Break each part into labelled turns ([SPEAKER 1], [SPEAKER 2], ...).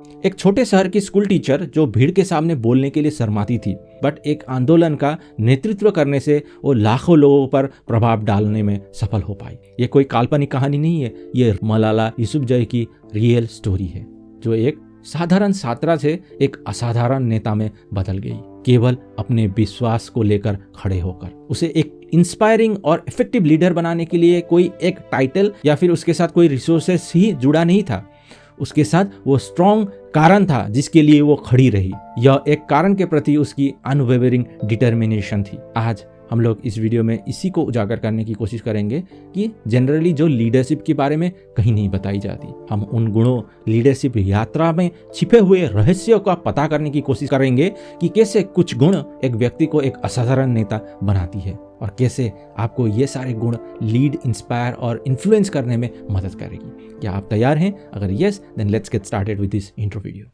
[SPEAKER 1] एक छोटे शहर की स्कूल टीचर जो भीड़ के सामने बोलने के लिए शर्माती थी, बट एक आंदोलन का नेतृत्व करने से वो लाखों लोगों पर प्रभाव डालने में सफल हो पाई। ये कोई काल्पनिक कहानी नहीं है, ये मलाला यूसुफजई की रियल स्टोरी है, जो एक साधारण छात्रा से एक असाधारण नेता में बदल गई, केवल अपने विश्वास को लेकर खड़े होकर। उसे एक इंस्पायरिंग और इफेक्टिव लीडर बनाने के लिए कोई एक टाइटल या फिर उसके साथ कोई रिसोर्सेस ही जुड़ा नहीं था, उसके साथ वो स्ट्रॉन्ग कारण था जिसके लिए वो खड़ी रही। यह एक कारण के प्रति उसकी अनवेवरिंग डिटर्मिनेशन थी। आज हम लोग इस वीडियो में इसी को उजागर करने की कोशिश करेंगे कि जनरली जो लीडरशिप के बारे में कहीं नहीं बताई जाती, हम उन गुणों, लीडरशिप यात्रा में छिपे हुए रहस्यों का पता करने की कोशिश करेंगे कि कैसे कुछ गुण एक व्यक्ति को एक असाधारण नेता बनाती है और कैसे आपको ये सारे गुण लीड, इंस्पायर और इन्फ्लुएंस करने में मदद करेगी। क्या आप तैयार हैं? अगर yes, then let's get started with this intro video.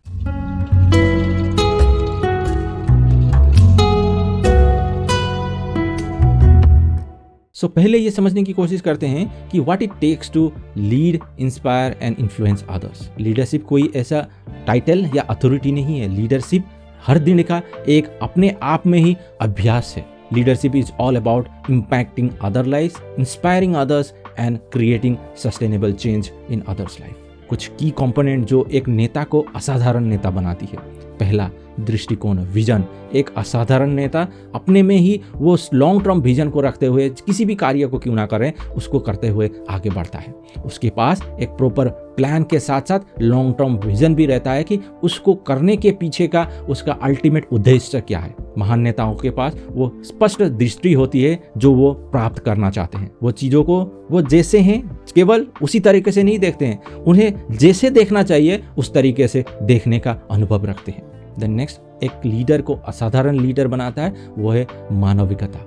[SPEAKER 1] पहले ये समझने की कोशिश करते हैं कि what it takes to lead, inspire and influence others. Leadership कोई ऐसा टाइटल या अथॉरिटी नहीं है। लीडरशिप हर दिन का एक अपने आप में ही अभ्यास है। Leadership is all about impacting other lives, inspiring others and creating sustainable change in others life. कुछ की कंपोनेंट जो एक नेता को असाधारण नेता बनाती है। पहला, दृष्टिकोण, विजन। एक असाधारण नेता अपने में ही वो लॉन्ग टर्म विजन को रखते हुए किसी भी कार्य को क्यों ना करें, उसको करते हुए आगे बढ़ता है। उसके पास एक प्रॉपर प्लान के साथ साथ लॉन्ग टर्म विजन भी रहता है कि उसको करने के पीछे का उसका अल्टीमेट उद्देश्य क्या है। महान नेताओं के पास वो स्पष्ट दृष्टि होती है जो वो प्राप्त करना चाहते हैं। वो चीज़ों को वो जैसे हैं केवल उसी तरीके से नहीं देखते हैं, उन्हें जैसे देखना चाहिए उस तरीके से देखने का अनुभव रखते हैं। देन नेक्स्ट, एक लीडर को असाधारण लीडर बनाता है वो है मानविकता,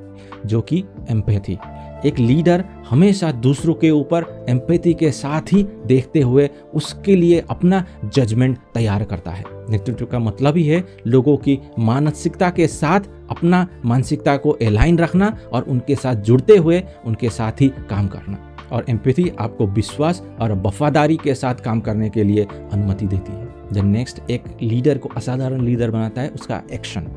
[SPEAKER 1] जो कि एम्पैथी। एक लीडर हमेशा दूसरों के ऊपर एम्पैथी के साथ ही देखते हुए उसके लिए अपना जजमेंट तैयार करता है। नेतृत्व का मतलब ही है लोगों की मानसिकता के साथ अपना मानसिकता को अलाइन रखना और उनके साथ जुड़ते हुए उनके साथ ही काम करना। और एम्पैथी आपको विश्वास और वफादारी के साथ काम करने के लिए अनुमति देती है। देन नेक्स्ट, एक लीडर को असाधारण लीडर बनाता है उसका एक्शन।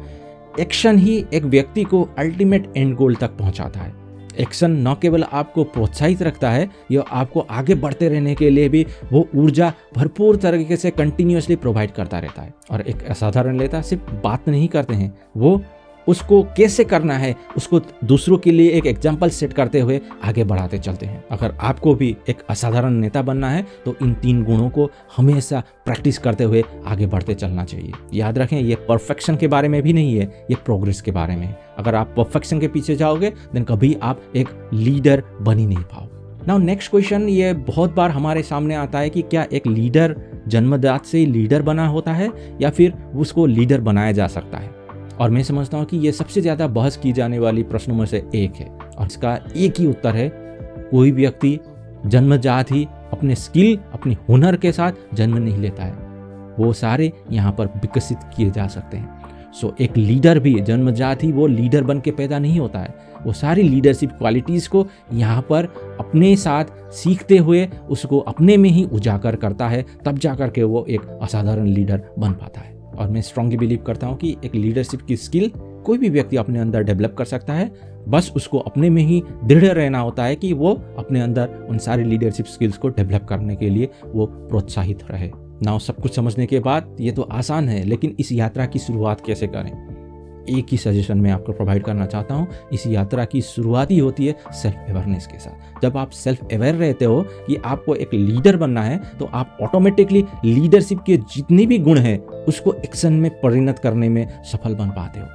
[SPEAKER 1] एक्शन ही एक व्यक्ति को अल्टीमेट एंड गोल तक पहुंचाता है। एक्शन न केवल आपको प्रोत्साहित रखता है, यह आपको आगे बढ़ते रहने के लिए भी वो ऊर्जा भरपूर तरीके से कंटिन्यूअसली प्रोवाइड करता रहता है। और एक असाधारण नेता सिर्फ बात नहीं करते हैं, वो उसको कैसे करना है उसको दूसरों के लिए एक एग्जाम्पल सेट करते हुए आगे बढ़ाते चलते हैं। अगर आपको भी एक असाधारण नेता बनना है तो इन 3 गुणों को हमेशा प्रैक्टिस करते हुए आगे बढ़ते चलना चाहिए। याद रखें, ये परफेक्शन के बारे में भी नहीं है, ये प्रोग्रेस के बारे में है। अगर आप परफेक्शन के पीछे जाओगे देन कभी आप एक लीडर बन ही नहीं पाओगे। नाउ नेक्स्ट क्वेश्चन, ये बहुत बार हमारे सामने आता है कि क्या एक लीडर जन्मजात से ही लीडर बना होता है या फिर उसको लीडर बनाया जा सकता है? और मैं समझता हूँ कि ये सबसे ज़्यादा बहस की जाने वाली प्रश्नों में से एक है और इसका एक ही उत्तर है, कोई व्यक्ति जन्मजात ही अपने स्किल, अपने हुनर के साथ जन्म नहीं लेता है, वो सारे यहाँ पर विकसित किए जा सकते हैं। एक लीडर भी जन्मजात ही वो लीडर बन के पैदा नहीं होता है, वो सारी लीडरशिप क्वालिटीज़ को यहाँ पर अपने साथ सीखते हुए उसको अपने में ही उजागर करता है, तब जाकर के वो एक असाधारण लीडर बन पाता है। और मैं स्ट्रांगली बिलीव करता हूँ कि एक लीडरशिप की स्किल कोई भी व्यक्ति अपने अंदर डेवलप कर सकता है, बस उसको अपने में ही दृढ़ रहना होता है कि वो अपने अंदर उन सारी लीडरशिप स्किल्स को डेवलप करने के लिए वो प्रोत्साहित रहे। नाउ सब कुछ समझने के बाद ये तो आसान है, लेकिन इस यात्रा की शुरुआत कैसे करें? एक ही सजेशन मैं आपको प्रोवाइड करना चाहता हूँ। इस यात्रा की शुरुआत ही होती है सेल्फ अवेयरनेस के साथ। जब आप सेल्फ अवेयर रहते हो कि आपको एक लीडर बनना है तो आप ऑटोमेटिकली लीडरशिप के जितने भी गुण हैं उसको एक्शन में परिणत करने में सफल बन पाते हो।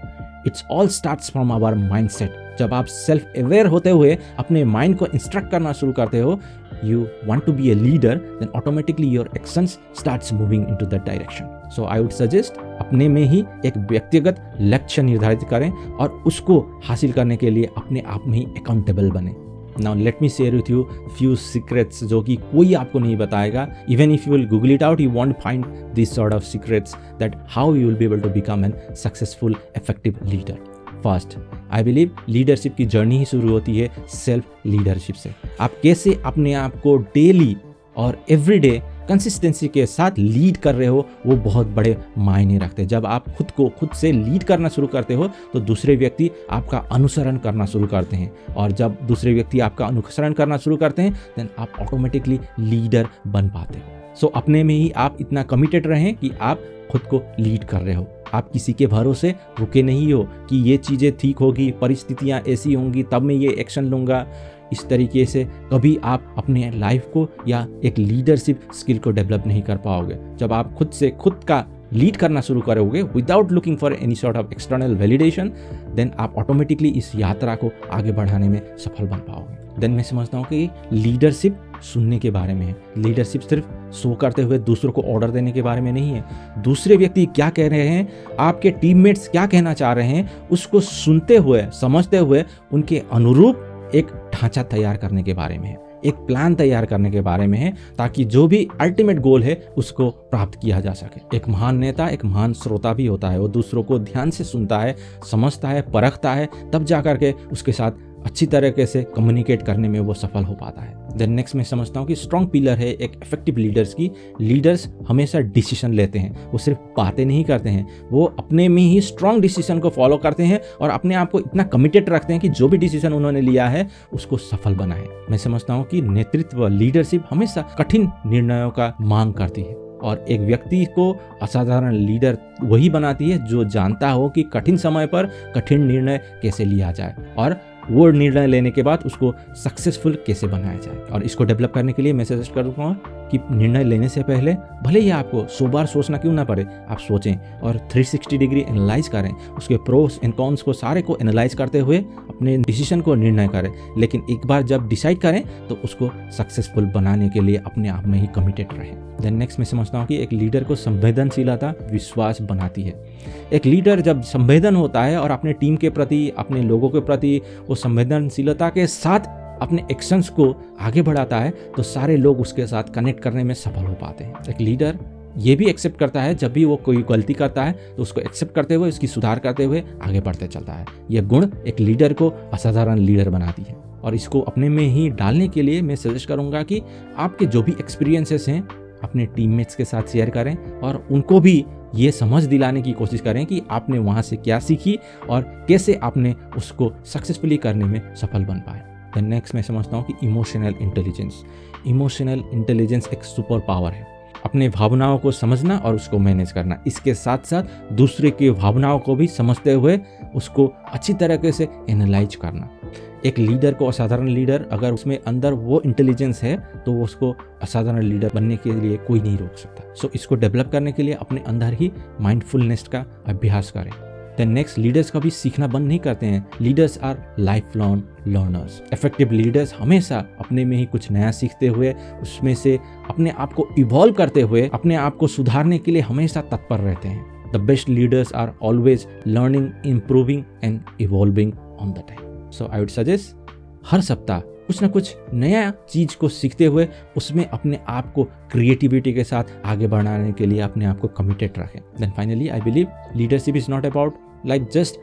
[SPEAKER 1] It's all starts from our mindset. जब आप सेल्फ अवेयर होते हुए अपने माइंड को इंस्ट्रक्ट करना शुरू करते हो, you want to be a leader, then automatically your actions starts moving into that direction. So I would suggest अपने में ही एक व्यक्तिगत लक्ष्य निर्धारित करें और उसको हासिल करने के लिए अपने आप में ही अकाउंटेबल बने। Now let me share with you few secrets जो कि कोई आपको नहीं बताएगा. Even if you will Google it out, you won't find these sort of secrets that how you will be able to become a successful, effective leader. First, I believe leadership की journey ही शुरू होती है self leadership से। आप कैसे अपने आप को डेली और एवरीडे कंसिस्टेंसी के साथ लीड कर रहे हो वो बहुत बड़े मायने रखते हैं। जब आप खुद से लीड करना शुरू करते हो तो दूसरे व्यक्ति आपका अनुसरण करना शुरू करते हैं, और जब दूसरे व्यक्ति आपका अनुसरण करना शुरू करते हैं देन आप ऑटोमेटिकली लीडर बन पाते हो। सो अपने में ही आप इतना कमिटेड रहें कि आप खुद को लीड कर रहे हो। आप किसी के भरोसे रुके नहीं हो कि ये चीज़ें ठीक होगी, परिस्थितियाँ ऐसी होंगी तब मैं ये एक्शन लूँगा। इस तरीके से कभी आप अपने लाइफ को या एक लीडरशिप स्किल को डेवलप नहीं कर पाओगे। जब आप खुद का लीड करना शुरू करोगे without looking for any sort of external validation, then आप ऑटोमेटिकली इस यात्रा को आगे बढ़ाने में सफल बन पाओगे। देन मैं समझता हूँ कि लीडरशिप सुनने के बारे में है। लीडरशिप सिर्फ शो करते हुए दूसरों को ऑर्डर देने के बारे में नहीं है। दूसरे व्यक्ति क्या कह रहे हैं, आपके टीममेट्स क्या कहना चाह रहे हैं, उसको सुनते हुए, समझते हुए उनके अनुरूप एक ढांचा तैयार करने के बारे में है, एक प्लान तैयार करने के बारे में है, ताकि जो भी अल्टीमेट गोल है उसको प्राप्त किया जा सके। एक महान नेता एक महान श्रोता भी होता है। वो दूसरों को ध्यान से सुनता है, समझता है, परखता है, तब जा करके उसके साथ अच्छी तरीके से कम्युनिकेट करने में वो सफल हो पाता है। देन नेक्स्ट मैं समझता हूँ कि स्ट्रॉन्ग पिलर है एक इफेक्टिव लीडर्स की। लीडर्स हमेशा डिसीजन लेते हैं, वो सिर्फ बातें नहीं करते हैं, वो अपने में ही स्ट्रॉन्ग डिसीजन को फॉलो करते हैं और अपने आप को इतना कमिटेड रखते हैं कि जो भी डिसीजन उन्होंने लिया है उसको सफल बनाए। मैं समझता हूँ कि नेतृत्व लीडरशिप हमेशा कठिन निर्णयों का मांग करती है, और एक व्यक्ति को असाधारण लीडर वही बनाती है जो जानता हो कि कठिन समय पर कठिन निर्णय कैसे लिया जाए और वो निर्णय लेने के बाद उसको सक्सेसफुल कैसे बनाया जाए। और इसको डेवलप करने के लिए मैं सजेस्ट करूँगा कि निर्णय लेने से पहले भले ही आपको 100 बार सोचना क्यों ना पड़े, आप सोचें और 360 डिग्री एनालाइज करें, उसके प्रोस एंड कॉन्स को सारे को एनालाइज करते हुए अपने डिसीजन को निर्णय करें। लेकिन एक बार जब डिसाइड करें तो उसको सक्सेसफुल बनाने के लिए अपने आप में ही कमिटेड रहें। देन नेक्स्ट मैं समझता हूँ कि एक लीडर को संवेदनशीलता विश्वास बनाती है। एक लीडर जब संवेदन होता है और अपने टीम के प्रति, अपने लोगों के प्रति वो संवेदनशीलता के साथ अपने एक्शंस को आगे बढ़ाता है तो सारे लोग उसके साथ कनेक्ट करने में सफल हो पाते हैं। एक लीडर ये भी एक्सेप्ट करता है जब भी वो कोई गलती करता है तो उसको एक्सेप्ट करते हुए उसकी सुधार करते हुए आगे बढ़ते चलता है। यह गुण एक लीडर को असाधारण लीडर बनाती है, और इसको अपने में ही डालने के लिए मैं सजेस्ट करूंगा कि आपके जो भी एक्सपीरियंसेस हैं अपने टीममेट्स के साथ शेयर करें और उनको भी ये समझ दिलाने की कोशिश करें कि आपने वहाँ से क्या सीखी और कैसे आपने उसको सक्सेसफुली करने में सफल बन पाए। देन नेक्स्ट मैं समझता हूँ कि इमोशनल इंटेलिजेंस एक सुपर पावर है। अपने भावनाओं को समझना और उसको मैनेज करना, इसके साथ साथ दूसरे की भावनाओं को भी समझते हुए उसको अच्छी तरीके से एनालाइज करना। एक लीडर को असाधारण लीडर अगर उसमें अंदर वो इंटेलिजेंस है तो उसको असाधारण लीडर बनने के लिए कोई नहीं रोक सकता। सो इसको डेवलप करने के लिए अपने अंदर ही माइंडफुलनेस का अभ्यास करें। देन नेक्स्ट, लीडर्स कभी सीखना बंद नहीं करते हैं। Leaders our life long learners. Effective leaders हमेशा अपने में ही कुछ नया सीखते हुए उसमें से अपने आप को इवॉल्व करते हुए अपने आप को सुधारने के लिए हमेशा तत्पर रहते हैं। The best leaders are always learning, improving and evolving on the time. So I would suggest हर सप्ताह कुछ ना कुछ नया चीज को सीखते हुए उसमें अपने आप को क्रिएटिविटी के साथ आगे बढ़ाने के लिए अपने आप को कमिटेड रखें। Then finally I believe leadership is not about like just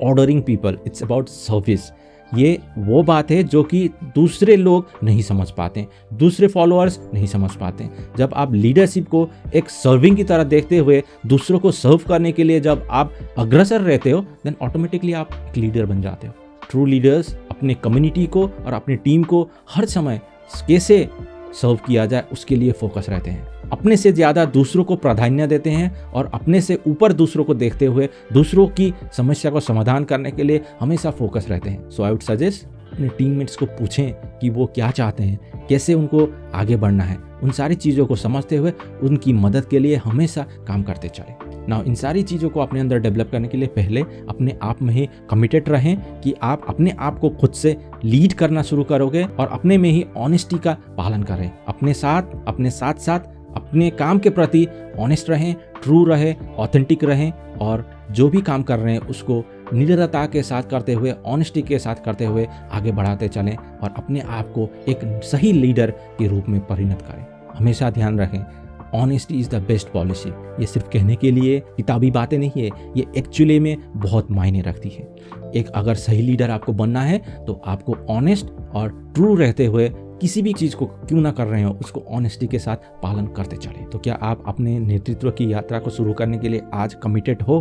[SPEAKER 1] ordering people, it's about service. ये वो बात है जो कि दूसरे लोग नहीं समझ पाते, दूसरे फॉलोअर्स नहीं समझ पाते। जब आप लीडरशिप को एक सर्विंग की तरह देखते हुए दूसरों को सर्व करने के लिए जब आप अग्रसर रहते हो देन ऑटोमेटिकली आप एक लीडर बन जाते हो। ट्रू लीडर्स अपने कम्युनिटी को और अपनी टीम को हर समय कैसे सर्व किया जाए उसके लिए फोकस रहते हैं। अपने से ज़्यादा दूसरों को प्राधान्य देते हैं और अपने से ऊपर दूसरों को देखते हुए दूसरों की समस्या को समाधान करने के लिए हमेशा फोकस रहते हैं। सो आई वुड सजेस्ट अपने टीममेट्स को पूछें कि वो क्या चाहते हैं, कैसे उनको आगे बढ़ना है। उन सारी चीज़ों को समझते हुए उनकी मदद के लिए हमेशा काम करते चलें। नाउ इन सारी चीज़ों को अपने अंदर डेवलप करने के लिए पहले अपने आप में ही कमिटेड रहें कि आप अपने आप को खुद से लीड करना शुरू करोगे और अपने में ही ऑनेस्टी का पालन करें। अपने साथ अपने काम के प्रति ऑनेस्ट रहें, ट्रू रहें, ऑथेंटिक रहें और जो भी काम कर रहे हैं उसको निडरता के साथ करते हुए, ऑनेस्टी के साथ करते हुए आगे बढ़ाते चलें और अपने आप को एक सही लीडर के रूप में परिणत करें। हमेशा ध्यान रखें honesty is the best policy. ये सिर्फ कहने के लिए किताबी बातें नहीं है, ये एक्चुअली में बहुत मायने रखती है। एक अगर सही लीडर आपको बनना है तो आपको ऑनेस्ट और ट्रू रहते हुए किसी भी चीज़ को क्यों ना कर रहे हो उसको ऑनेस्टी के साथ पालन करते चले। तो क्या आप अपने नेतृत्व की यात्रा को शुरू करने के लिए आज कमिटेड हो?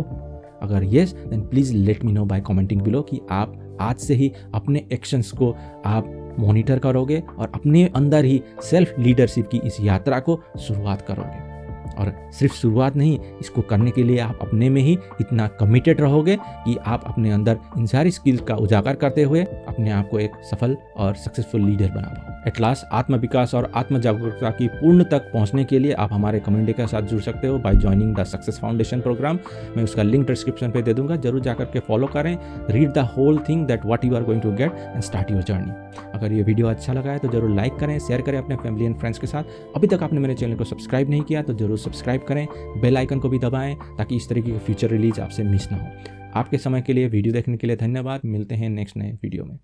[SPEAKER 1] अगर yes, then please let me know by commenting below कि आप आज से ही अपने एक्शंस को आप मॉनिटर करोगे और अपने अंदर ही सेल्फ लीडरशिप की इस यात्रा को शुरुआत करोगे। और सिर्फ शुरुआत नहीं, इसको करने के लिए आप अपने में ही इतना कमिटेड रहोगे कि आप अपने अंदर इन सारी स्किल्स का उजागर करते हुए अपने आप को एक सफल और सक्सेसफुल लीडर बना पाओ। एट लास्ट, आत्म विकास और आत्म जागरूकता की पूर्ण तक पहुंचने के लिए आप हमारे कम्युनिटी के साथ जुड़ सकते हो by joining the success foundation program. मैं उसका लिंक डिस्क्रिप्शन पे दे दूंगा, जरूर जाकर के फॉलो करें, read the whole thing that what you are going to get and start your journey. अगर ये वीडियो अच्छा लगा है तो जरूर लाइक करें, शेयर करें अपने फैमिली एंड फ्रेंड्स के साथ। अभी तक आपने मेरे चैनल को सब्सक्राइब नहीं किया तो जरूर सब्सक्राइब करें, बेल आइकन को भी दबाएं ताकि इस तरीके के फ्यूचर रिलीज आपसे मिस ना हो। आपके समय के लिए, वीडियो देखने के लिए धन्यवाद। मिलते हैं नेक्स्ट नए वीडियो में।